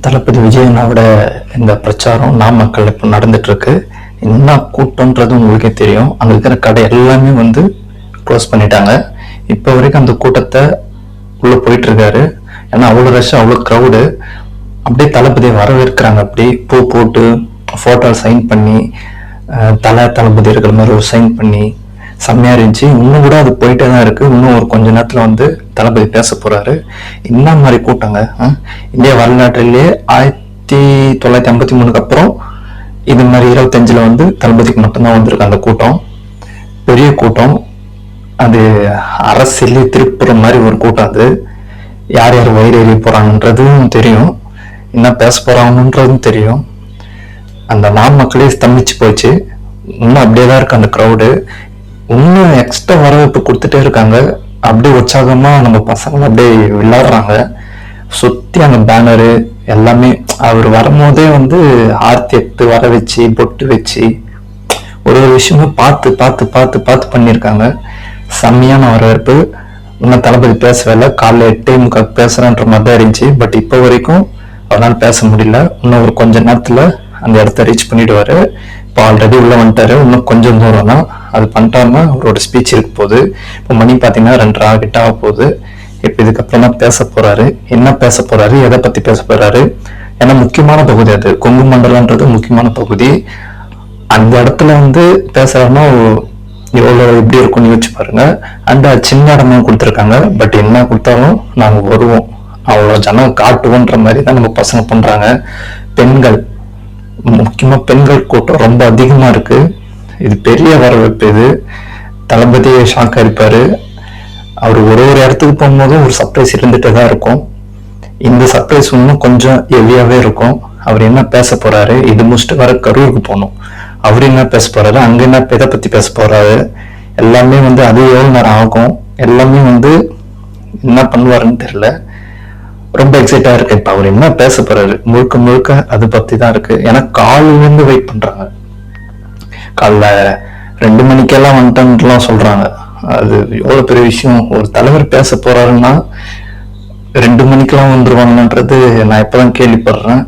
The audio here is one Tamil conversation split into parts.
தளபதி விஜயனோட இந்த பிரச்சாரம் நாமக்கல் இப்போ நடந்துட்டு இருக்கு. என்ன கூட்டம்ன்றது உங்களுக்கே தெரியும். அங்க இருக்கிற கடை எல்லாமே வந்து க்ளோஸ் பண்ணிட்டாங்க. இப்போ வரைக்கும் அந்த கூட்டத்தை உள்ள போயிட்டு இருக்காரு. ஏன்னா அவ்வளோ ரஷ், அவ்வளோ க்ரௌடு. அப்படியே தளபதியை வரவேற்கிறாங்க. அப்படி பூ போட்டு போட்டோ சைன் பண்ணி தளபதி இருக்கிற மாதிரி ஒரு சைன் பண்ணி செம்மையா இருந்துச்சு. இன்னும் கூட அது போயிட்டே தான் இருக்கு. இன்னும் ஒரு கொஞ்ச நேரத்துல வந்து தளபதி பேச போறாரு. என்ன மாதிரி கூட்டங்க! இந்தியா வரலாற்றிலேயே 1953 அப்புறம் இது மாதிரி 25 வந்து தளபதிக்கு மட்டும்தான் வந்திருக்கு அந்த கூட்டம். பெரிய கூட்டம். அது அரசியலே திருப்புற மாதிரி ஒரு கூட்டம். அது யார் யார் வயிறு எறிய போறாங்கன்றதும் தெரியும், என்ன பேச போறாங்கன்றதும் தெரியும். அந்த நாமக்களே ஸ்தம்பிச்சு போச்சு. இன்னும் அப்படியேதான் இருக்கு அந்த க்ரௌடு. இன்னும் எக்ஸ்ட்ரா வரவேற்பு கொடுத்துட்டே இருக்காங்க. அப்படியே உற்சாகமா நம்ம பசங்க அப்படியே விளையாடுறாங்க. சுத்தி அந்த பேனரு எல்லாமே அவர் வரும்போதே வந்து ஆர்த்தி எடுத்து வர வச்சு பொட்டு வச்சு ஒரு விஷயமும் பார்த்து பார்த்து பார்த்து பார்த்து பண்ணியிருக்காங்க. செம்மையான வரவேற்பு. இன்னும் தளபதி பேசவே காலைல 8:45 பேசுறன்ற மாதிரி தான் இருந்துச்சு. பட் இப்போ வரைக்கும் அவரால் பேச முடியல. இன்னும் ஒரு கொஞ்ச நேரத்துல அந்த இடத்த ரீச் பண்ணிடுவாரு. இப்போ ஆல்ரெடி உள்ள வந்துட்டாரு. இன்னும் கொஞ்சம் தூரம் தான். அது பண்ணிட்டாருன்னா அவரோட ஸ்பீச் இருக்க போகுது. இப்போ மணி பார்த்தீங்கன்னா 2:30 கிட்ட ஆக போகுது. இப்போ இதுக்கப்புறம் தான் பேச போறாரு. என்ன பேச போறாரு, எதை பத்தி பேச போறாரு? ஏன்னா முக்கியமான பகுதி அது. கொங்கு மண்டலம்ன்றது முக்கியமான பகுதி. அந்த இடத்துல வந்து பேசுறாருன்னா எவ்வளோ எப்படி இருக்கும்னு யோசிச்சு பாருங்க. அந்த சின்ன இடமா கொடுத்துருக்காங்க. பட் என்ன கொடுத்தாலும் நாங்க வருவோம், அவ்வளோ ஜனம் காட்டுவோன்ற மாதிரி தான் நம்ம பசங்க பண்றாங்க. பெண்கள், முக்கியமா பெண்கள் கூட்டம் ரொம்ப அதிகமா இருக்கு. இது பெரிய வரவேற்பு. இது தளபதியை ஷாக் அடிப்பாரு. அவர் ஒரு இடத்துக்கு போகும்போதும் ஒரு சர்ப்ரைஸ் இருந்துட்டே தான் இருக்கும். இந்த சர்ப்ரைஸ் இன்னும் கொஞ்சம் ஹெவியாவே இருக்கும். அவர் என்ன பேச போறாரு, இது முடிச்சுட்டு வர கரூருக்கு போகணும். அவர் என்ன பேச போறாரு, அங்க என்ன எதை பத்தி பேச போறாரு, எல்லாமே வந்து அது எவ்வளவு நேரம் ஆகும், எல்லாமே வந்து என்ன பண்ணுவாருன்னு தெரியல. ரொம்ப எக்ஸைட்டா இருக்கு. இப்ப அவர் என்ன பேச போறாரு முழுக்க முழுக்க அது பத்தி தான் இருக்கு. ஏன்னா காலையில இருந்து வெயிட் பண்றாங்க. காலைல 2 மணிக்கெல்லாம் வந்துட்டோம்லாம் சொல்றாங்க. அது எவ்வளவு பெரிய விஷயம். ஒரு தலைவர் பேச போறாருன்னா 2 மணிக்கெல்லாம் வந்துருவாங்கன்றது நான் இப்பதான் கேள்விப்படுறேன்.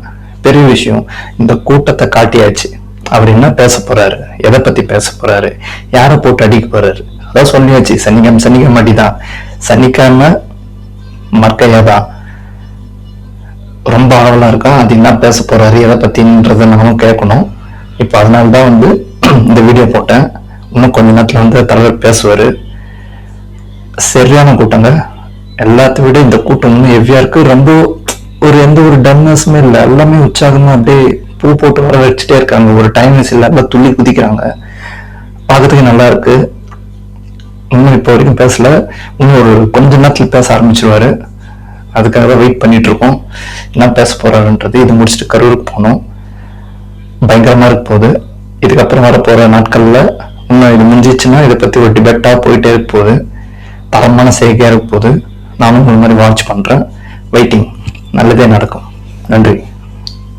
பெரிய விஷயம். இந்த கூட்டத்தை காட்டியாச்சு. அவர் என்ன பேச போறாரு, எதை பத்தி பேச போறாரு, யாரை போட்டு அடிக்க போறாரு, அதான் சொல்லியாச்சு. சனிக்கிழமை அடிதான், சனிக்கிழமை மர்க்கையாதான். ரொம்ப ஆவலா இருக்கா. அது என்ன பேச போறாரு, எதை பத்தின்றத நானும் கேட்கணும். இப்ப அதனாலதான் வந்து இந்த வீடியோ போட்டேன். இன்னும் கொஞ்ச நேரத்துல வந்து தலைவர் பேசுவாரு. சரியான கூட்டங்க. எல்லாத்த விட இந்த கூட்டம் இன்னும் ஹெவியா இருக்கு. ரொம்ப எந்த ஒரு டன்னஸுமே இல்லை. எல்லாமே உற்சாகமா அப்படியே பூ போட்டு வர வச்சுட்டே இருக்காங்க. ஒரு டைம்லெஸ் இல்லை, எல்லாம் துள்ளி குதிக்கிறாங்க. பார்க்கறதுக்கு நல்லா இருக்கு. இன்னும் இப்போ வரைக்கும் பேசல. இன்னும் ஒரு கொஞ்ச நேரத்துல பேச ஆரம்பிச்சிருவாரு. அதுக்காக தான் வெயிட் பண்ணிட்டு இருக்கோம். என்ன பேச போறாருன்றது. இது முடிச்சுட்டு கரூருக்கு போகணும். பயங்கரமா இருக்க போகுது. இதுக்கப்புறம் வர போற நாட்கள்ல இன்னும் இது முடிஞ்சிச்சுன்னா இதை பத்தி ஒரு டிபேட்டா போயிட்டே இருக்க போகுது. தரமான செய்கையா இருக்க போகுது. நானும் இந்த மாதிரி வாட்ச் பண்றேன். வெயிட்டிங். நல்லதே நடக்கும். நன்றி.